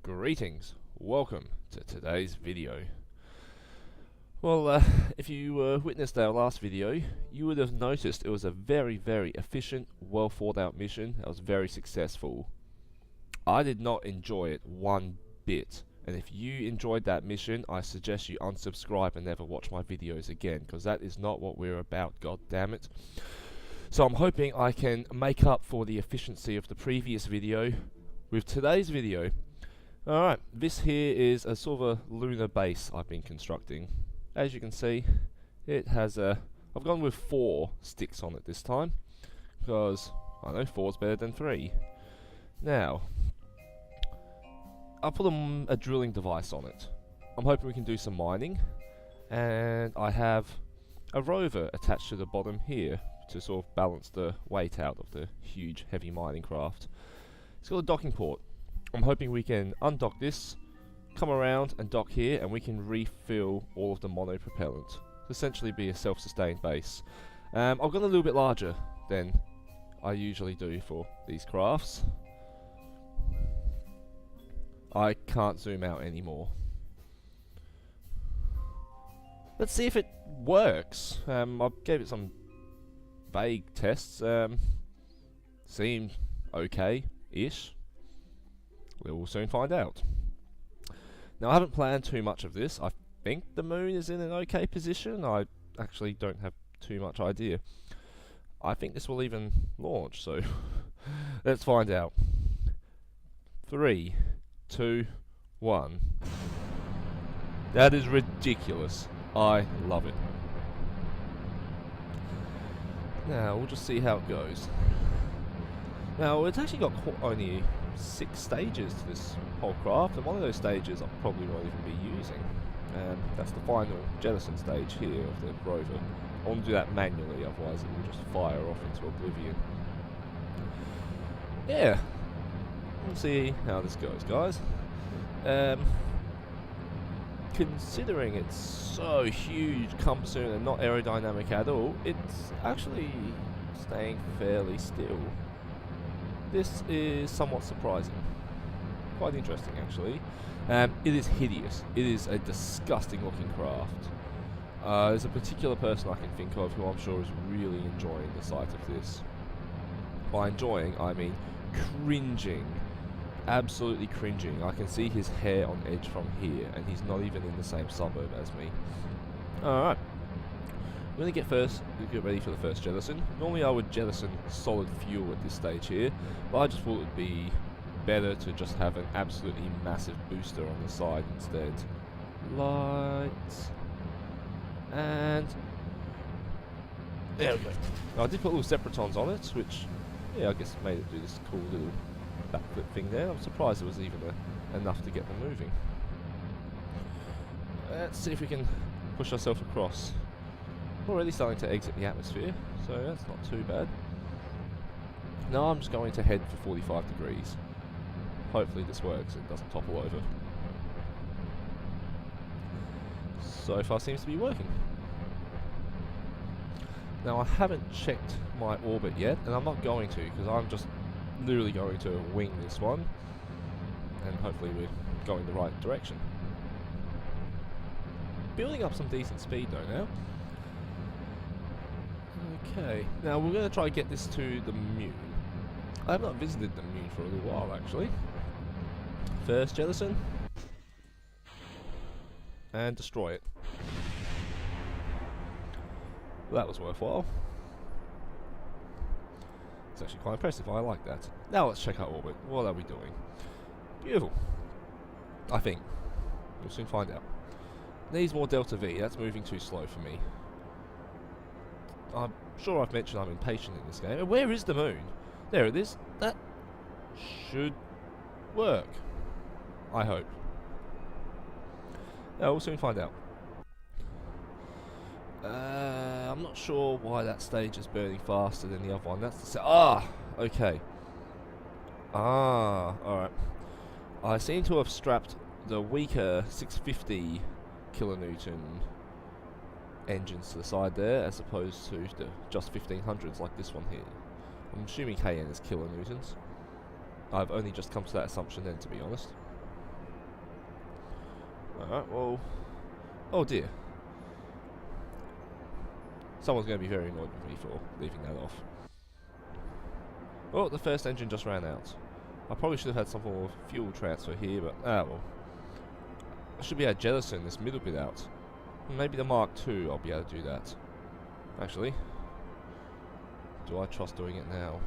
Greetings, welcome to today's video. Well, if you witnessed our last video, you would have noticed it was a very efficient, well thought out mission that was very successful. I did not enjoy it one bit, and if you enjoyed that mission, I suggest you unsubscribe and never watch my videos again, because that is not what we're about, god damn it. So I'm hoping I can make up for the efficiency of the previous video with today's video. Alright, this here is a sort of a lunar base I've been constructing. As you can see, it has I've gone with 4 sticks on it this time, because, I know, 4's better than 3. Now, I'll put a drilling device on it. I'm hoping we can do some mining, and I have a rover attached to the bottom here to sort of balance the weight out of the huge heavy mining craft. It's got a docking port. I'm hoping we can undock this, come around and dock here, and we can refill all of the mono propellant to essentially be a self-sustained base. I've gone a little bit larger than I usually do for these crafts. I can't zoom out anymore. Let's see if it works. I gave it some vague tests. Seemed okay-ish. We will soon find out. Now, I haven't planned too much of this. I think the moon is in an okay position. I actually don't have too much idea. I think this will even launch, so let's find out. 3, 2, 1. That is ridiculous. I love it. Now, we'll just see how it goes. Now, it's actually got only 6 stages to this whole craft, and one of those stages I probably won't even be using. That's the final jettison stage here of the rover. I want to do that manually, otherwise it will just fire off into oblivion. Yeah, we'll see how this goes, guys. Considering it's so huge, cumbersome, and not aerodynamic at all, it's actually staying fairly still. This is somewhat surprising. Quite interesting, actually. It is hideous. It is a disgusting looking craft. There's a particular person I can think of who I'm sure is really enjoying the sight of this. By enjoying, I mean cringing. Absolutely cringing. I can see his hair on edge from here, and he's not even in the same suburb as me. Alright. I'm going to get ready for the first jettison. Normally I would jettison solid fuel at this stage here, but I just thought it would be better to just have an absolutely massive booster on the side instead. Lights. And there we go. Now, I did put little Separatons on it, which, yeah, I guess made it do this cool little backflip thing there. I'm surprised there was even enough to get them moving. Let's see if we can push ourselves across. Already starting to exit the atmosphere, so that's not too bad. Now I'm just going to head for 45 degrees. Hopefully this works and doesn't topple over. So far seems to be working. Now I haven't checked my orbit yet, and I'm not going to, because I'm just literally going to wing this one, and hopefully we're going the right direction. Building up some decent speed though now. Okay, now we're going to try to get this to the moon. I have not visited the moon for a little while, actually. First jettison. And destroy it. Well, that was worthwhile. It's actually quite impressive, I like that. Now let's check out orbit. What are we doing? Beautiful. I think. We'll soon find out. Needs more delta V, that's moving too slow for me. I'm sure I've mentioned I'm impatient in this game. And where is the moon? There it is. That should work. I hope. Yeah, we'll soon find out. I'm not sure why that stage is burning faster than the other one. That's the okay. Alright. I seem to have strapped the weaker 650 kilonewton engines to the side there, as opposed to the just 1500s like this one here. I'm assuming KN is kilonewtons. I've only just come to that assumption then, to be honest. Alright, well... Oh dear. Someone's going to be very annoyed with me for leaving that off. Oh, the first engine just ran out. I probably should have had some form of fuel transfer here, but well. I should be able to jettison this middle bit out. Maybe the Mark II I'll be able to do that. Actually. Do I trust doing it now?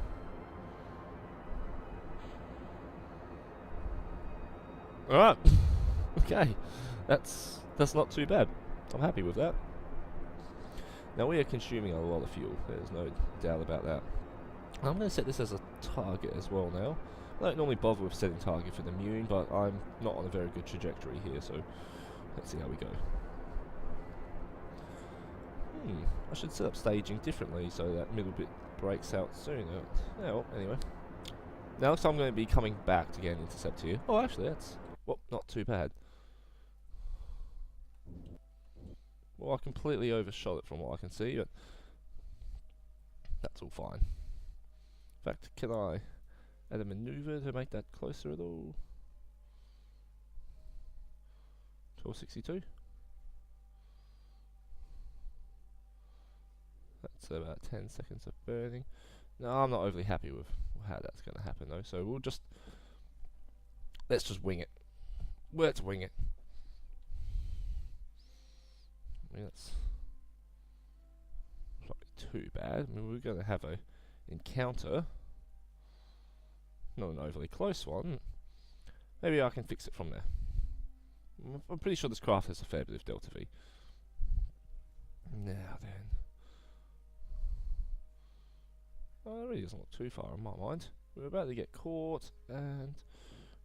Alright. Okay. That's not too bad. I'm happy with that. Now we are consuming a lot of fuel. There's no doubt about that. I'm going to set this as a target as well now. I don't normally bother with setting target for the Mune, but I'm not on a very good trajectory here, so let's see how we go. I should set up staging differently so that middle bit breaks out sooner. Well, anyway. Now I'm going to be coming back to get an intercept here. Oh, actually, that's not too bad. Well, I completely overshot it from what I can see, but that's all fine. In fact, can I add a maneuver to make that closer at all? 1262. That's about 10 seconds of burning. No, I'm not overly happy with how that's going to happen though, so let's just wing it. Let's wing it. I mean, that's not too bad. I mean, we're going to have a encounter. Not an overly close one. Maybe I can fix it from there. I'm pretty sure this craft has a fair bit of Delta V. Now then. Oh, it really doesn't look too far in my mind. We're about to get caught, and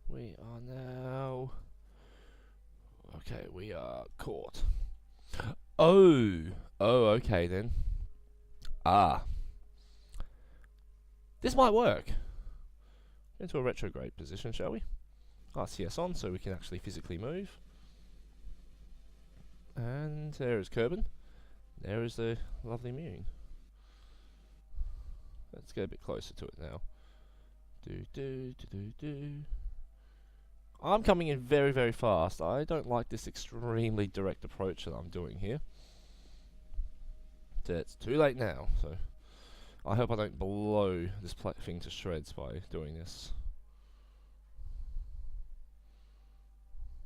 we are now... Okay, we are caught. Oh, okay then. This might work. Into a retrograde position, shall we? RCS on, so we can actually physically move. And there is Kerbin. There is the lovely Mune. Let's get a bit closer to it now. I'm coming in very, very fast. I don't like this extremely direct approach that I'm doing here. It's too late now, so I hope I don't blow this thing to shreds by doing this.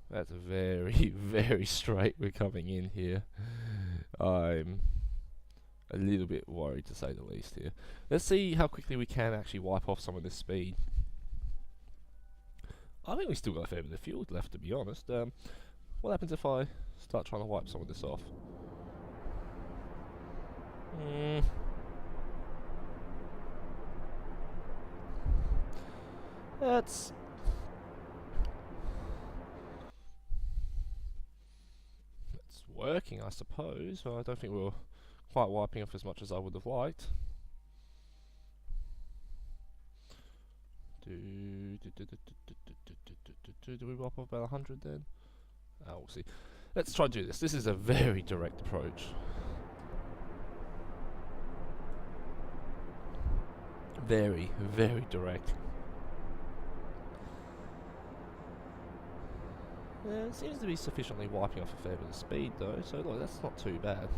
That's very, very straight we're coming in here. I'm a little bit worried, to say the least, here. Let's see how quickly we can actually wipe off some of this speed. I think we still got a fair bit of fuel left, to be honest. What happens if I start trying to wipe some of this off? That's... It's working, I suppose. I don't think we're quite wiping off as much as I would have liked. Do we wipe off about 100 then? We'll see. Let's try to do this. This is a very direct approach. Very, very direct. It seems to be sufficiently wiping off a fair bit of speed though, so look, that's not too bad.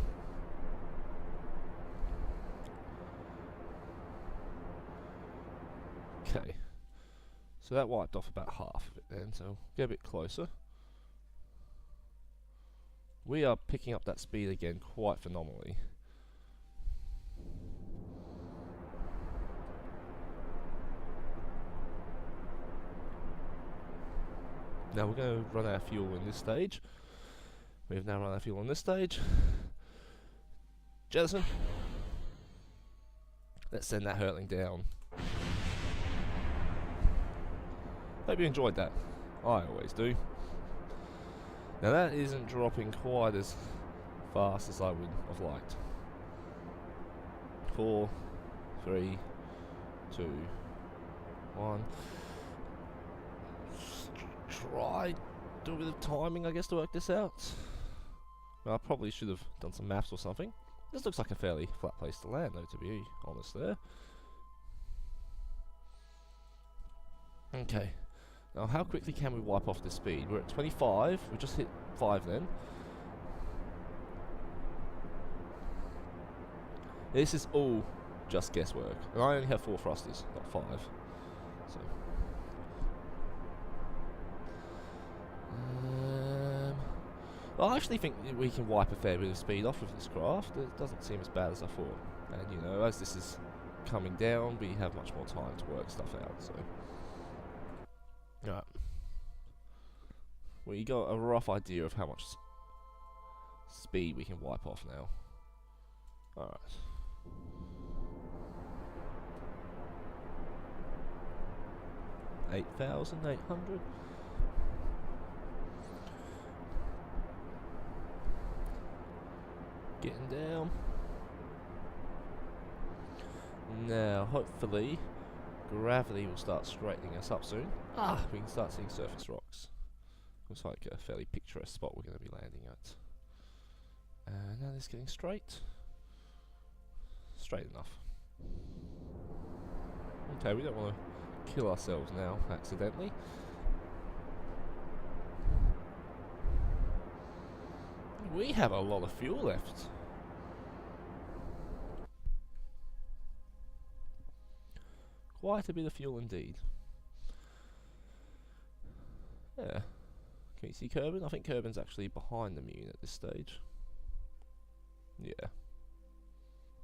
Okay. So that wiped off about half of it then, so get a bit closer. We are picking up that speed again quite phenomenally. Now we're going to run out of fuel in this stage. We've now run out of fuel on this stage. Jettison. Let's send that hurtling down. Hope you enjoyed that. I always do. Now that isn't dropping quite as fast as I would have liked. 4, 3, 2, 1. Try do a bit of timing, I guess, to work this out. Well, I probably should have done some maths or something. This looks like a fairly flat place to land, though, to be honest there. Okay. Now, how quickly can we wipe off the speed? We're at 25. We just hit 5 then. This is all just guesswork. And I only have 4 thrusters, not 5. So. I actually think we can wipe a fair bit of speed off of this craft. It doesn't seem as bad as I thought. And you know, as this is coming down, we have much more time to work stuff out. So, alright. Well, you got a rough idea of how much speed we can wipe off now. Alright. $8,800. Getting down. Now, hopefully, gravity will start straightening us up soon. We can start seeing surface rocks. Looks like a fairly picturesque spot we're going to be landing at. And now it's getting straight. Straight enough. Okay, we don't want to kill ourselves now, accidentally. We have a lot of fuel left. Quite a bit of fuel indeed. Yeah. Can you see Kerbin? I think Kerbin's actually behind the Mune at this stage. Yeah.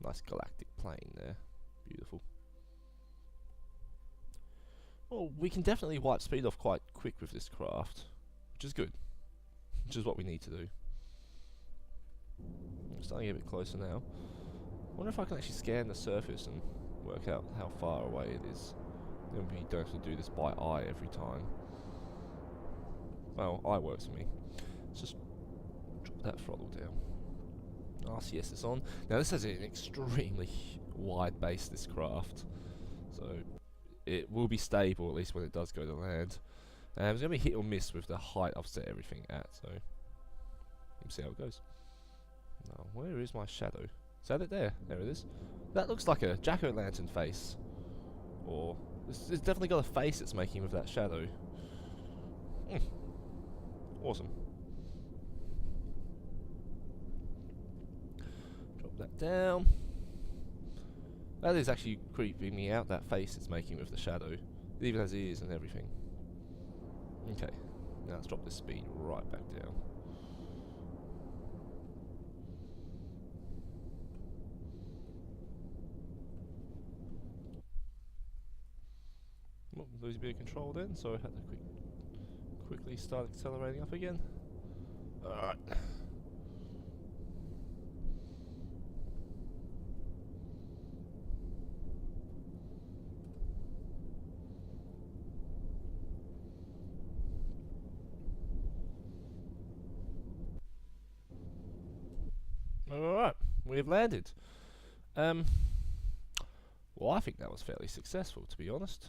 Nice galactic plane there. Beautiful. Well, we can definitely wipe speed off quite quick with this craft, which is good. Which is what we need to do. I'm starting to get a bit closer now. I wonder if I can actually scan the surface and work out how far away it is. Then we don't have to do this by eye every time. Well, eye works for me. Let's just drop that throttle down. RCS is on. Now this has an extremely wide base, this craft. So it will be stable, at least when it does go to land. It's going to be hit or miss with the height I've set everything at, so we'll see how it goes. Now, where is my shadow? Is that it there? There it is. That looks like a jack-o'-lantern face. Or, it's definitely got a face it's making with that shadow. Awesome. Drop that down. That is actually creeping me out, that face it's making with the shadow. It even has ears and everything. Okay, now let's drop this speed right back down. Well, lose a bit of control then, so I had to quickly start accelerating up again. Alright. Alright, we've landed. Well, I think that was fairly successful, to be honest.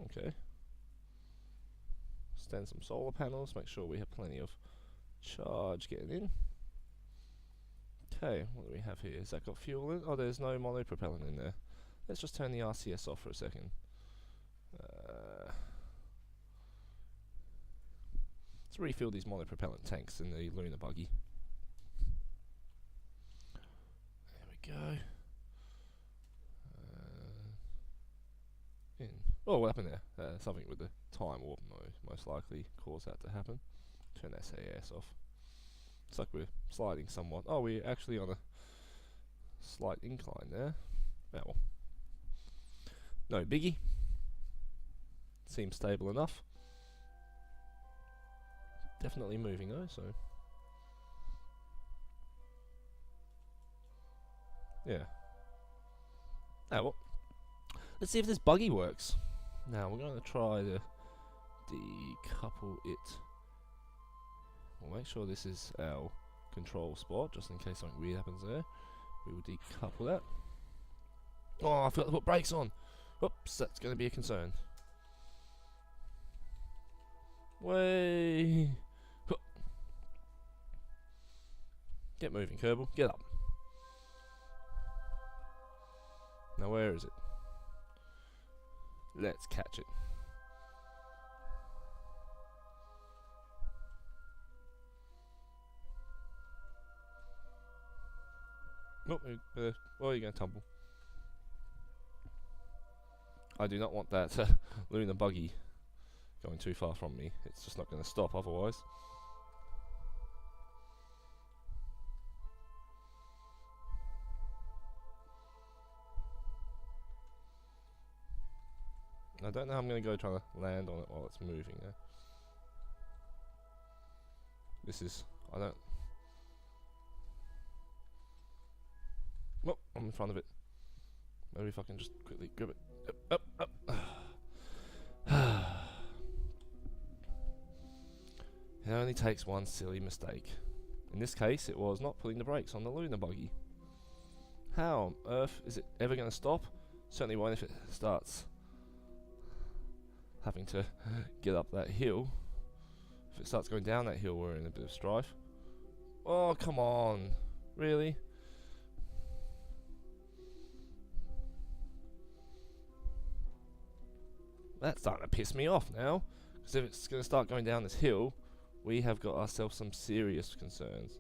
Okay. Stand some solar panels, make sure we have plenty of charge getting in. Okay, what do we have here? Has that got fuel in? Oh, there's no monopropellant in there. Let's just turn the RCS off for a second. Let's refill these monopropellant tanks in the lunar buggy. There we go. In. Oh, what happened there? Something with the time warp most likely caused that to happen. Turn SAS off. It's like we're sliding somewhat. Oh, we're actually on a slight incline there. Oh, well. No biggie. Seems stable enough. Definitely moving though, so. Yeah. Oh, well. Let's see if this buggy works. Now we're going to try to decouple it. We'll make sure this is our control spot, just in case something weird happens there. We will decouple that. Oh, I forgot to put brakes on. Oops, that's going to be a concern. Way. Get moving, Kerbal. Get up. Now where is it? Let's catch it. Oh, well, you're going to tumble. I do not want that lunar buggy going too far from me. It's just not going to stop otherwise. I don't know how I'm going to go trying to land on it while it's moving there. This is... I don't... Oh, I'm in front of it. Maybe if I can just quickly grab it. Up, up, up. It only takes one silly mistake. In this case, it was not putting the brakes on the lunar buggy. How on earth is it ever going to stop? Certainly won't if it starts having to get up that hill. If it starts going down that hill, we're in a bit of strife. Oh, come on. Really? That's starting to piss me off now. Because if it's going to start going down this hill, we have got ourselves some serious concerns.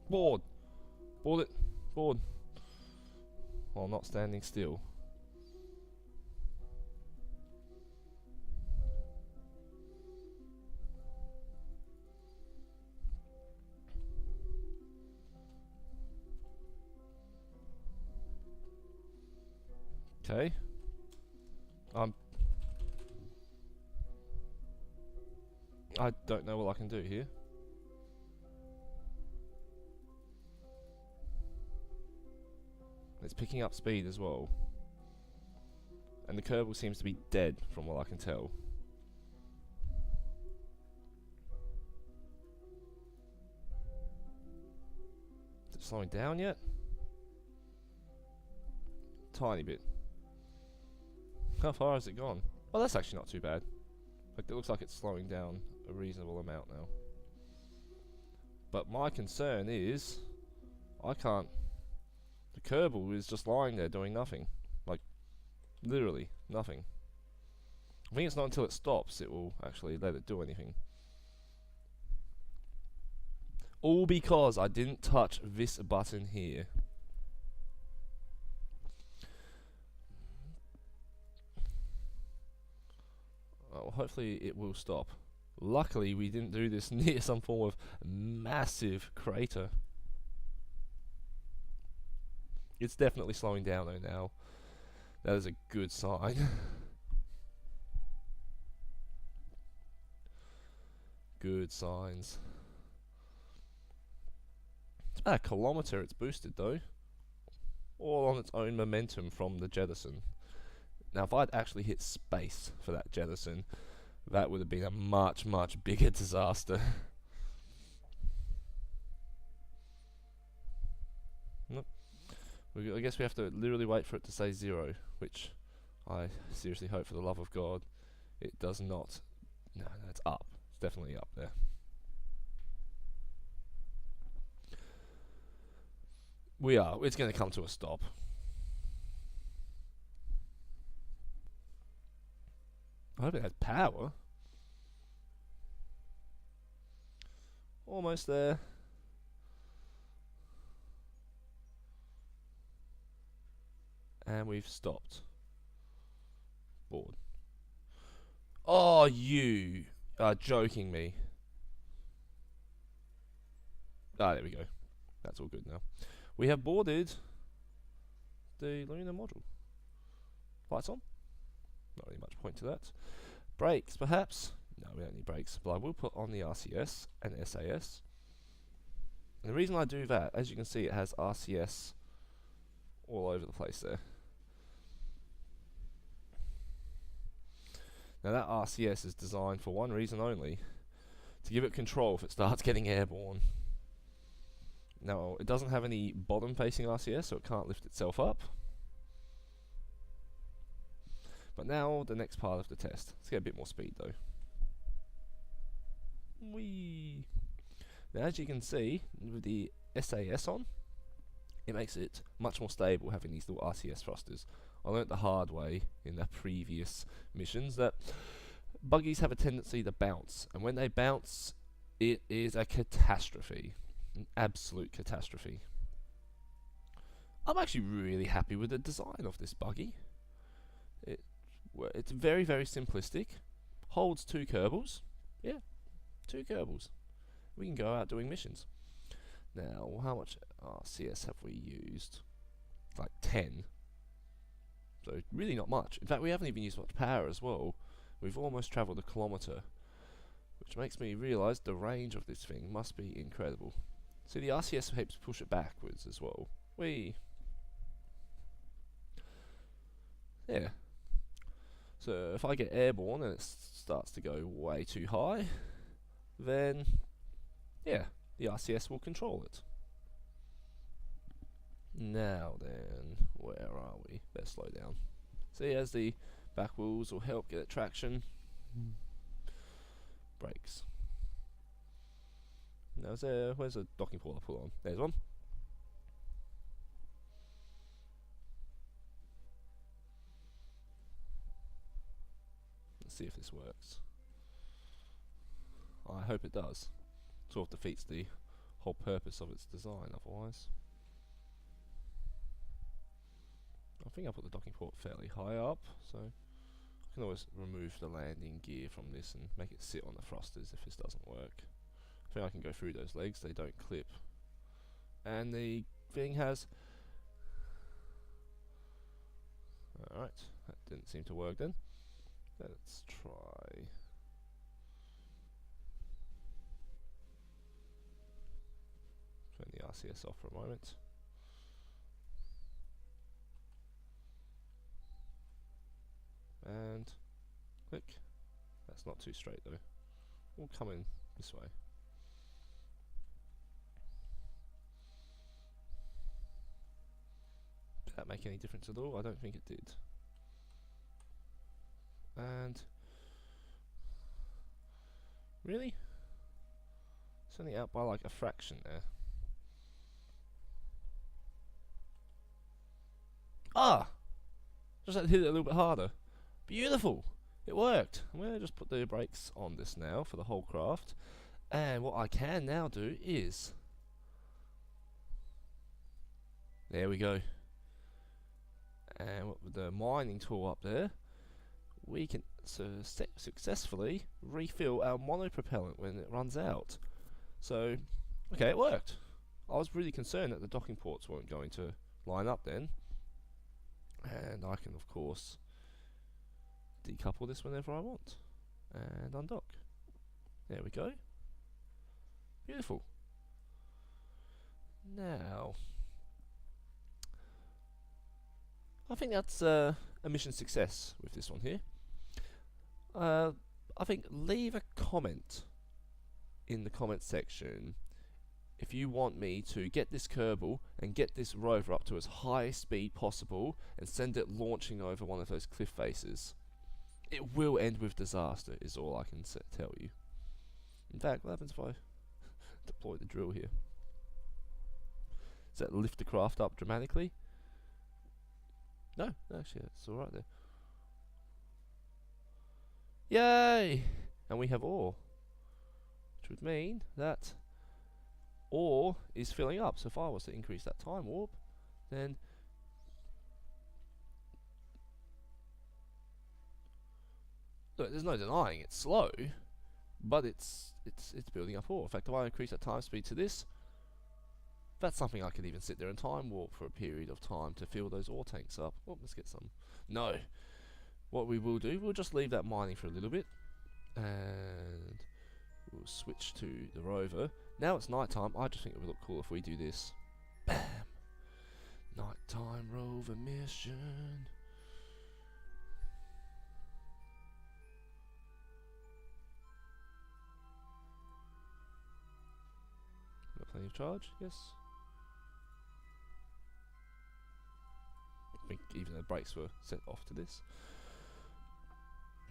Board! Board it! Board! While not standing still. Okay. I don't know what I can do here. It's picking up speed as well. And the Kerbal seems to be dead from what I can tell. Is it slowing down yet? Tiny bit. How far has it gone? Oh, that's actually not too bad. Like, it looks like it's slowing down a reasonable amount now. But my concern is, I can't... The Kerbal is just lying there doing nothing. Like, literally nothing. I think it's not until it stops it will actually let it do anything. All because I didn't touch this button here. Well, hopefully it will stop. Luckily we didn't do this near some form of massive crater. It's definitely slowing down though now. That is a good sign. Good signs. It's about 1 kilometer it's boosted though. All on its own momentum from the jettison. Now if I'd actually hit space for that jettison, that would have been a much, much bigger disaster. Nope. I guess we have to literally wait for it to say 0, which I seriously hope for the love of God it does not. No, it's up. It's definitely up there. We are. It's going to come to a stop. I hope it has power. Almost there. And we've stopped. Board. Oh, you are joking me. Ah, there we go. That's all good now. We have boarded the lunar module. Lights on? Not really much point to that. Brakes, perhaps? No, we don't need brakes. But I will put on the RCS and SAS. And the reason I do that, as you can see, it has RCS all over the place there. Now that RCS is designed for one reason only, to give it control if it starts getting airborne. Now, it doesn't have any bottom facing RCS, so it can't lift itself up. But now, the next part of the test. Let's get a bit more speed though. Whee! Now as you can see, with the SAS on, it makes it much more stable having these little RCS thrusters I learnt the hard way in the previous missions that buggies have a tendency to bounce, and when they bounce, it is a catastrophe. An absolute catastrophe. I'm actually really happy with the design of this buggy. It's very, very simplistic. Holds 2 Kerbals. Yeah, 2 Kerbals. We can go out doing missions. Now, how much RCS have we used? Like 10. So, really not much. In fact, we haven't even used much power as well. We've almost travelled a kilometre. Which makes me realise the range of this thing must be incredible. See, the RCS helps push it backwards as well. Yeah. So if I get airborne and it starts to go way too high, then yeah, the RCS will control it. Now then, where are we? Better slow down. See, as the back wheels will help get it traction. Brakes. Now where's the docking port I put on? There's one. Let's see if this works. I hope it does. Sort of defeats the whole purpose of its design otherwise. I think I put the docking port fairly high up, so I can always remove the landing gear from this and make it sit on the thrusters if this doesn't work. I think I can go through those legs, they don't clip. And the thing has... Alright, that didn't seem to work then. Let's try... Turn the RCS off for a moment. And click. That's not too straight though. We'll come in this way. Did that make any difference at all? I don't think it did. And really? It's only out by like a fraction there. Just had to hit it a little bit harder. Beautiful! It worked. I'm going to just put the brakes on this now for the whole craft. And what I can now do is... There we go. And with the mining tool up there, we can successfully refill our monopropellant when it runs out. So, okay, it worked. I was really concerned that the docking ports weren't going to line up then. And I can, of course, decouple this whenever I want. And undock. There we go. Beautiful. Now, I think that's a mission success with this one here. I think leave a comment in the comment section if you want me to get this Kerbal and get this rover up to as high speed possible and send it launching over one of those cliff faces. It will end with disaster is all I can tell you. In fact, what happens if I deploy the drill here? Does that lift the craft up dramatically? No, actually it's alright there. Yay! And we have ore, which would mean that ore is filling up. So if I was to increase that time warp, then look, there's no denying it's slow, but it's building up ore. In fact, if I increase that time speed to this, that's something I could even sit there and time warp for a period of time to fill those ore tanks up. Oh, let's get some. No. What we will do, we'll just leave that mining for a little bit, and we'll switch to the rover. Now it's night time. I just think it would look cool if we do this. Bam! Nighttime rover mission. Got plenty of charge? Yes. I think even the brakes were set off to this.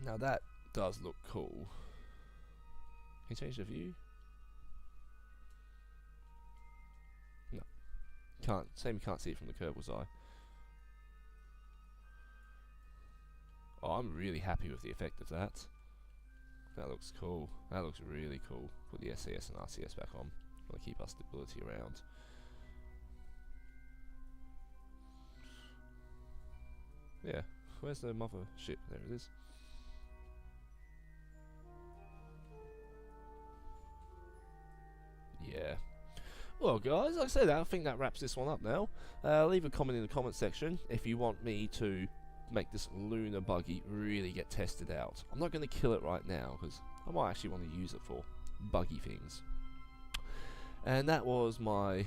Now that does look cool. Can you change the view? No. Can't. Same, you can't see it from the Kerbal's eye. Oh, I'm really happy with the effect of that. That looks cool. That looks really cool. Put the SAS and RCS back on. Want to keep our stability around. Yeah, where's the mother ship? There it is. Yeah. Well, guys, like I said, I think that wraps this one up now. Leave a comment in the comment section if you want me to make this lunar buggy really get tested out. I'm not going to kill it right now because I might actually want to use it for buggy things. And that was my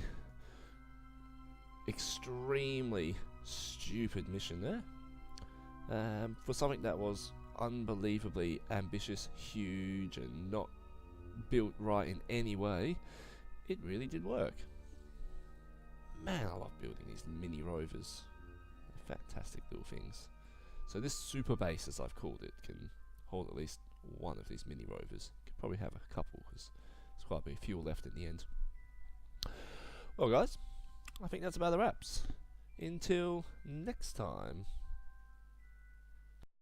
extremely stupid mission there. For something that was unbelievably ambitious, huge, and not built right in any way, it really did work. Man, I love building these mini rovers. They're fantastic little things. So this super base, as I've called it, can hold at least one of these mini rovers. Could probably have a couple because there's quite a bit of fuel left in the end. Well, guys, I think that's about the wraps. Until next time.